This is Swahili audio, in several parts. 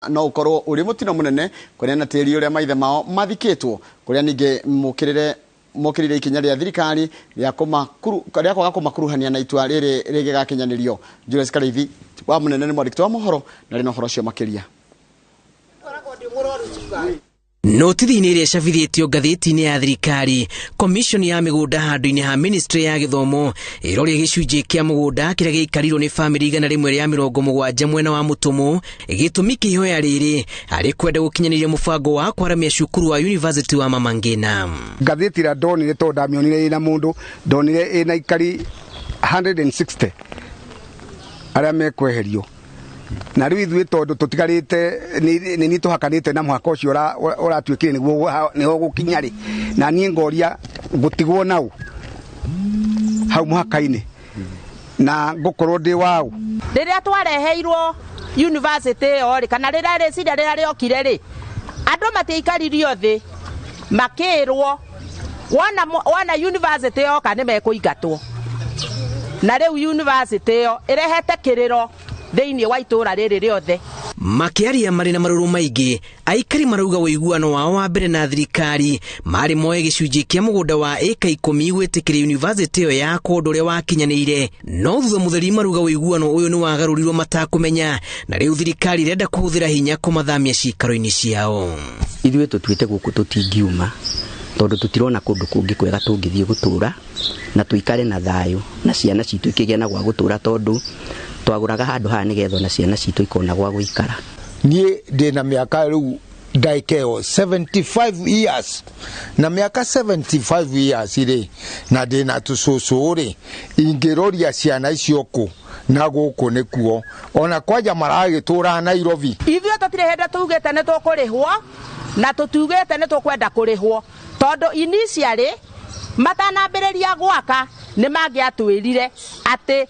no ukorwo uri mutino munene kuria na tiri uria maithe mao mathikitwo kuria ninge mukirire ikinya ria thirikari ria kwaga kumakuruhania na itua riri rigigakinyanirio. Julius Kareithi wa munene ni mwandiki wa mohoro na rino horo cio makiria. Notithi-inĩ ĩrĩa ĩcabithĩtio ngathĩti-inĩ ya thirikari, komishoni ya mĩgũnda handũ-inĩ ha ministry ya gĩthomo ĩroria gĩcunjĩ kĩa mũgũnda kĩrĩa gĩikarirwo nĩ famĩlĩ 170 mwena wa Mũtũmũ gĩtũmi kĩihoya rĩrĩ harĩ kwenda gũkinyanĩria mũbango wa kwaramia cukuru wa University wa Mama Ngina. Ngathĩti ĩrĩa ndonire tondũ ndamĩonire ĩna mũndũ, ndonire ĩna ikari 160 arĩa mekweherio. Na rĩu ithuĩ tondũ tutigarĩte nĩ tũhakanĩte na mũhaka ũcio ũratuĩkire nĩho gũkinya rĩ, na niĩ ngoria gũtigwo nau hau mũhaka-inĩ na ngũkorwo ndĩ wao. Rĩrĩa twareheirwo university ĩyo rĩ kana rĩrĩa rĩciria rĩrĩa rĩokire rĩ, andũ matiaikaririo thĩ makĩrwo wana university yoka nĩ mekũingatwo, na rĩu university ĩyo ĩrehete kĩrĩro thĩinĩ wa itũra rĩrĩ rĩothe. Makiaria marĩ na marũrũ maingĩ, aikari marauga ũiguano wao wa mbere na thirikari marĩ moe gĩcunjĩ kĩa mũgũnda wa ĩka 10 gwĩtĩkĩria university ĩyo yakwo ũndũ ũrĩa wakinyanĩire, no thutha mũtheri marauga ũiguano ũyũ nĩ wagarũrirwo matakũmenya, na rĩu thirikari irenda kũhũthĩra hinya kũmathamia cikaro-inĩ ciao. Ithuĩ tũtuĩte gũkũ tũtingiuma tondũ tutirona kũndũ kũngĩ kwega tũngĩthiĩ gũtũra na tuikare na thayũ na ciana citũ ikĩgĩa na gwa gũtũra tondũ twagũraga handũ haha nĩgetha na ciana citũ ikona gwa gũikara. Niĩ ndĩna mĩaka rĩu ndaikeo 75 years na mĩaka 75 years rĩ na ndĩna tũcũcũ rĩ ingĩroria ciana icio kũ na gũkũ nĩkuo ona kwanja maragĩtũra Nairobi. Ithuĩ tũtirĩ hĩndĩ tugĩte nĩ tũkũrĩhwo na tũtugĩte nĩ tũkwenda kũrĩhwo tondũ initially matanambĩrĩria gwaka nĩ mangĩatwĩrire atĩ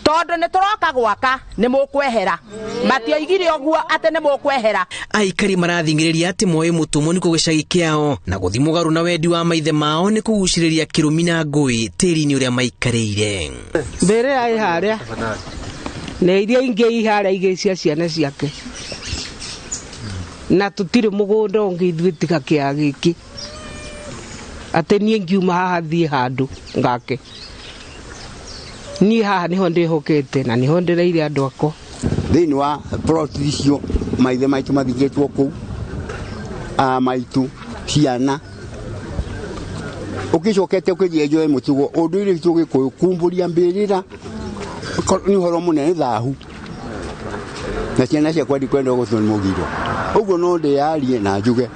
tondũ nĩ tũroka gwaka nĩ mũkwehera, matioigire ũguo atĩ nĩ mũkwehera. Aikari marathingĩrĩria atĩ moe Mũtũmũ nĩ gĩcagi kĩao na gũthiĩ mũgarũ na wendi wa maithe mao nĩ kũgucĩrĩria kĩrũmi na ngũĩ tĩri-inĩ ũrĩa maikarĩire. Mbere ya harĩa na iria ingĩ iharĩa igĩ cia ciana ciake na tũtirĩ mũgũnda ũngĩ ithuĩ tiga kĩa gĩkĩ atĩ niĩ ngiuma haha thiĩ handũ ngake. Ni haha niho ndĩhokete na niho ndĩreire andũ akwa thĩinĩ wa plot icio maithe maitũ mathikĩtwo kũu maitũ ciana ũkĩcokete ũkĩgĩenjoe mũtugo ũndũire witũ Gĩkũyũ kumbũria mbĩrĩra nĩ ũhoro mũnene thahu na ciana ciakwa ndikwenda gũtũ nĩ mũgiro ũguo no ndĩyarie na njuge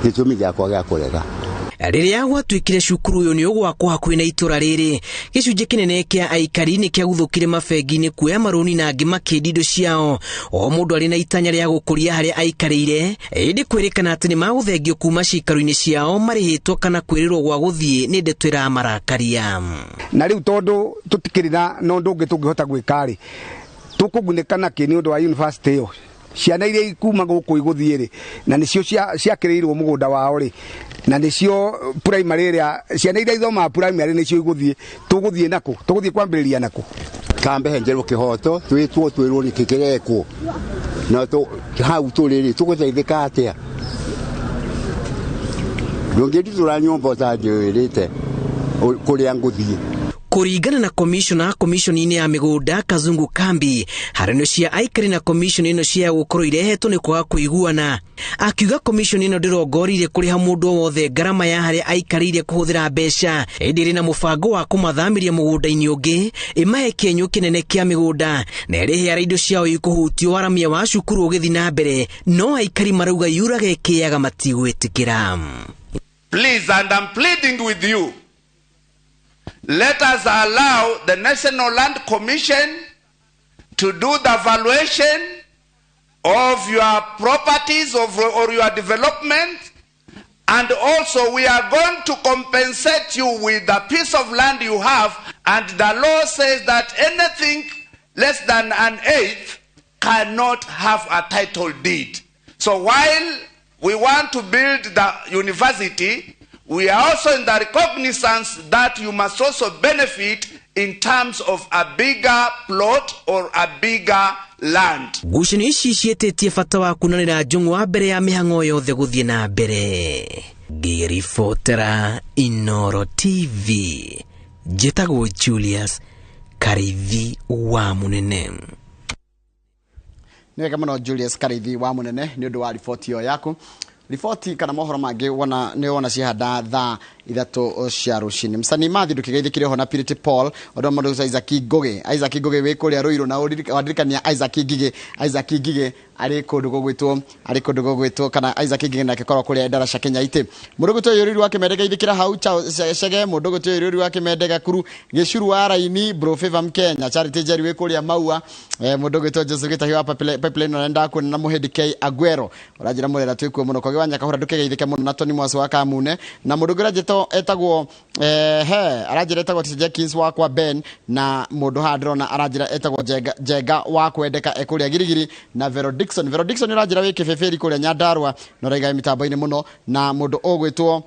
gĩtũmi gĩakwa gĩa kũrega. Rĩrĩa gwatuĩkire cukuru ũyũ nĩ ũgwakwo hakuhĩ na itũra rĩrĩ, gĩcunjĩ kĩnene kĩa aikari nĩ kĩaguthũkire mabengi-inĩ kuoya marũni na angĩ makĩendia indo ciao, o mũndũ arĩ na itanya rĩa gũkũria harĩa aikarĩire, ĩndĩ kwĩrĩkana atĩ nĩ magũthengio kuma cikaro-inĩ ciao marĩhĩtwo kana kwĩrĩrwo gwa gũthiĩ nĩ ndeto ĩramarakaria. Na rĩu tondũ tũtikĩrĩ na ũndũ ũngĩ tũngĩhota gwĩka rĩ, tũkũgunĩka nakĩ nĩ ũndũ wa university ĩyo. Ciana iria ikuma gũkũ igũthiĩ rĩ na nĩcio ciakĩrĩirwo mũgũnda wao rĩ na nĩcio primary ĩrĩa ciana iria ithomaga primary nĩcio igũthiĩ, tũgũthiĩ nakũ, tũgũthiĩ kwambĩrĩria nakũ. Kambe henjerwo kĩhoto twĩrwo nĩ kĩkĩrekwo na hau tũrĩ tũgũteithĩka atĩa ndũngĩndutũra nyũmba ũtanjĩrĩte kũrĩa ngũthiĩ. Kũringana na komishoni-inĩ ya mĩgũnda Kazungu Kambi, haranio cia aikari na komishoni ĩno cia gũkorwo irehetwo nĩ kwaga kũiguana. Akiuga komishoni ĩno ndĩrongorire kũrĩha mũndũ o wothe ngarama ya harĩa aikarĩire kũhũthĩra mbeca, ĩndĩ ĩrĩ na mũbango wa kũmathamĩria mũgũnda-inĩ ũngĩ, ĩmahe kĩenyũ kĩnene kĩa mĩgũnda na ĩrĩhe harĩa indo ciao ikũhutio waramia wa cukuru ũgĩthiĩ na mbere, no aikari marauga yuraga ĩkĩaga matigwĩtĩkĩra. Please, and I'm pleading with you, let us allow the National Land Commission to do the valuation of your properties or your development, and also we are going to compensate you with the piece of land you have, and the law says that anything less than an eighth cannot have a title deed. So while we want to build the university, we are also in the recognizance that you must also benefit in terms of a bigger plot or a bigger land. Ngucanio ici ciĩtĩtie bata wa kunanĩra njũng'wa mbere ya mĩhang'o yothe gũthiĩ na mbere. Ngĩribotera Inooro TV, njĩtagwo Julius Karithi wa Munene. Nĩ wega mũno Julius Karithi wa Munene nĩ ũndũ wa riboti ĩyo yaku. Riboti kana mohoro mangĩ wona cihanda thaa 3 cia rũcinĩ. Msanii Mathi ndũkĩgeithĩkire ho na Purity Paul odo mũndũ Isaac Ngũgĩ wĩ kũrĩa Rũirũ na wadirikania Isaac Ngige arĩ kũndũ gũgwĩtwo kana Isaac Ngige nake korwo kũrĩa Ndarasha Kenya ite mũndũ gwĩtwo Yũrũri wa Kĩmende geithĩkĩra hau Chege mũndũ gwĩtwo Yũrũri wa Kĩmende Gakuru Gĩcuru wa Raini Bro Favor Mkenya Charity Jerry wĩ kũrĩa Maua mũndũ gwĩtwo Joseph Gĩtahi wa Pipeline na ndakuona na Mũhĩndi K Aguero ũranjĩra mũrera twĩkuo mũno kwa Gĩwanya Kahũra ndũkĩgeithĩke mũno na Tony Mwasi wa Kamune na mũndũ gwĩtwo etagwo aranjĩra etagwo Jenkins wa kwa Ben na mũndũ handrona aranjĩra etagwo Jega wa kwendeka ekũrĩa Girigiri na Vero Dixon aranjĩra wĩ Kĩbĩbĩri kũrĩa Nyandarua no raiga mitambo-inĩ mũno na mũndũ ũgwĩtwo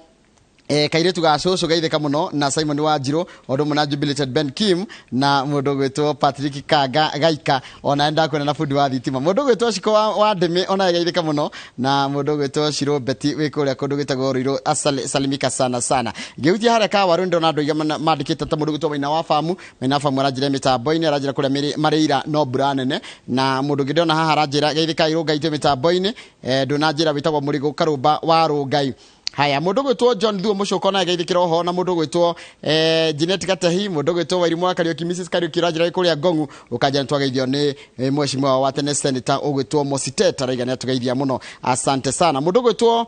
Kairetu Gacoco geithĩka mũno na Simon Wanjiro odo mũna Jubilated Ben Kim na mũndũ gwĩtwo Patrick Gaika ona enda kwenda na fundi wa thitima mũndũ gwĩtwo Shiko wa Ndemi ona geithĩka mũno na mũndũ gwĩtwo Shiro Beti wĩ kũrĩa kũndũ gwĩtagwo Rũirũ salimika sana ngĩhutia harĩa ka waru ndo na andũ aigana mandĩkĩte ta mũndũ gwĩtwo Maina wa Famu aranjĩra mitambo-inĩ aranjĩra kũrĩa Marĩira no mbura nene na mũndũ ngĩndona haha aranjĩra geithĩka Irũngai tĩ mitambo-inĩ ndũnanjĩra wĩtagwo Mũrigo Karũmba wa Rũngai. Haya mũndũ gwĩtwo John Thuo Mũcoko na geithĩkĩra oho na mũndũ gwĩtwo Jeanette Katehi mũndũ gwĩtwo Wairimũ wa Kariuki Mrs Kariuki ranjĩra kũrĩa Ngong'u ũkanjĩra twageithio nĩ mheshimiwa wa tene senator ũgwĩtwo Mositeta raigana tugeithia mũno asante sana mũndũ gwĩtwo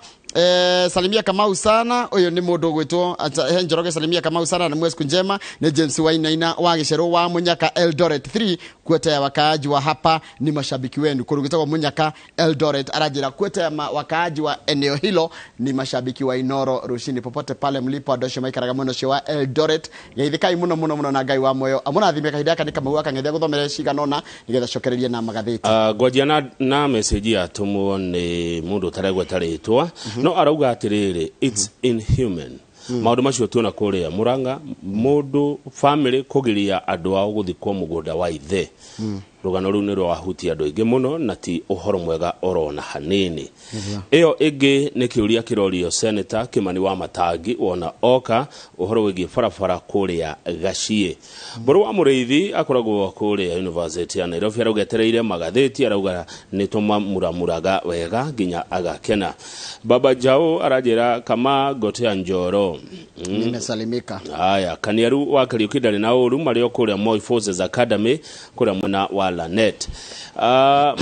Salimia Kamau sana uyo ni mundu gwitwo Njoroge Salimia Kamau sana na mwesiku njema ni James Wainaina wa Gicero wa Munyaka Eldoret 3 kwete wakaaji wa hapa ni mashabiki wenu kurugitwa Munyaka Eldoret arajira kwete wakaaji wa eneo hilo ni mashabiki wa Inooro Rũciinĩ popote pale mlipo adosho maikaraga muno cio wa Eldoret geithikai muno na Ngai wa moyo amuna thime kahida kanika Kamau akangethia guthomera ciganona nigetha cokereria na magatheti gwajia na message ya tumu ni mundu taregweta ritwa no arauga atiriri it's inhuman maundu macio tuona kuria Muranga mundu family kugiria andu ao guthikwo mugunda wa ithe rugano ru ni rwa huti andu ingi muno na ti uhoro mwega orona hanini iyo ingi ni kiuria kirorio senator Kimani wa Matangi wona oka uhoro wigi farafara kuria Gacie buru wa Muriithi akoragwo kuria University ya Nairobi araugetereire magatheti arauga ni tuma muramuraga wega ginya agakena Baba Jao arajira kama Gotea Njoro nimesalimika haya Kaniaru wa Kariuki ndari na uru mario kuria Moi Forces Academy kuria mwana wa Lanet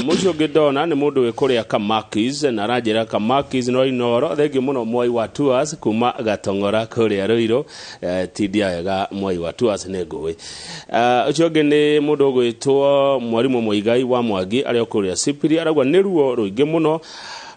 mucio ngidona ni mundu wikuria Kamakis na arajira Kamakis no Inooro thengi muno Moi wa Tours kuma Gatongora kuria Rũirũ tidia wega Moi wa Tours ni ngũĩ ucio ngi ni mundu gwitwo Mwarimu Muigai wa Mwangi ario kuria Sipiri arauga ni ruo ruingi muno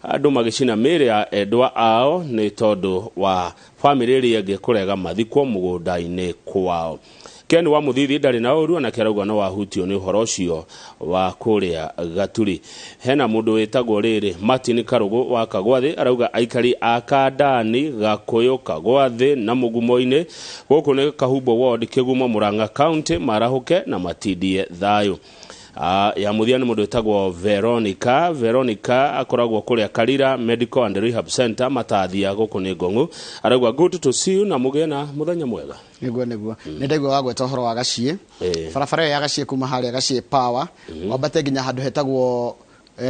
andu magicina mĩĩrĩ ya endwa ao ni tondu wa family ĩrĩa ĩngĩ kũrega mathikwo mũgũnda-inĩ kwao Ken wa Muthithi ndari na uru na kĩarauga no wahutio ni uhoro ucio wa kuria Gaturi hena mundu wetagwo riri Martin Karugo wa Kagwathi arauga aikari akandani Gakuyu Kagwathi na Mugumo-ini guku ni Kahumbo ward Kigumo Murang'a county marahuke na matidie thayo ya muthia ni mundu wetagwo Veronica akoragwo kuria Karira Medical and Rehab Center matathia guku ni Ngong'u arauga good to see you na mugena muthenya mwega niguo ni ndaigua wagweta horo wa Gacie farafara ya Gacie kuma haria Gacie power wambate ginya handu hetagwo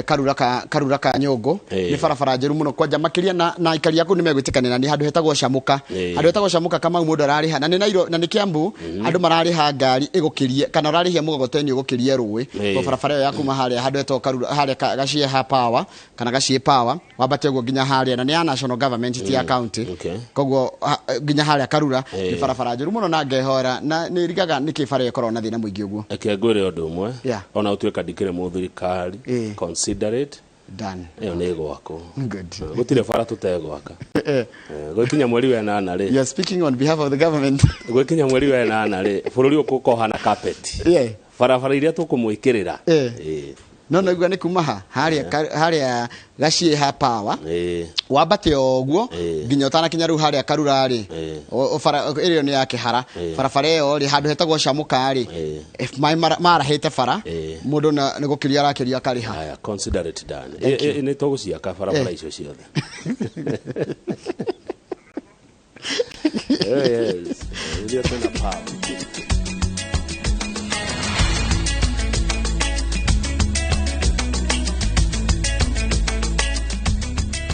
karura ka nyongo ni farafara njeru muno kwanja makiria na ikari yaku nimegwitikanira ni handu hetagwo Shamuka kama mundu arariha na ni Nairo na ni Kiambu andu marariha ngari igukirie kana ararihia mugogoteni ugukirie ruwi ko farafara yaku maharia handu hetagwo karura haria Gacie power kana Gacie power wambate go ginya haria na ni national government ti county koguo ginya haria karura ni farafara njeru muno na ngehora na ni rigaga ni kibare korwo na thina muingi uguo ngwire undu umwe ona utuika ndikire muthirikari consider it done eyo ni gwako good gutire fara tutegwaka gwikinya mweri wa 8 ri you are speaking on behalf of the government gwikinya mweri wa 8 ri bururi ukukoha na carpet fara iria tukumwikirira no naigua nĩ kuma harĩa gaciĩ ha power wambate oguo nginya ũtanakinya rĩu harĩa karurarĩ ĩrĩo nĩ ya kĩhara barabara ĩyo rĩ handũ hetagwo camũka-rĩ maĩ marahĩte bara mũndũ nĩ gũkĩria arakĩria akarĩha. Consider it done. Nĩ tũgũciaka barabara icio ciothe. Yes.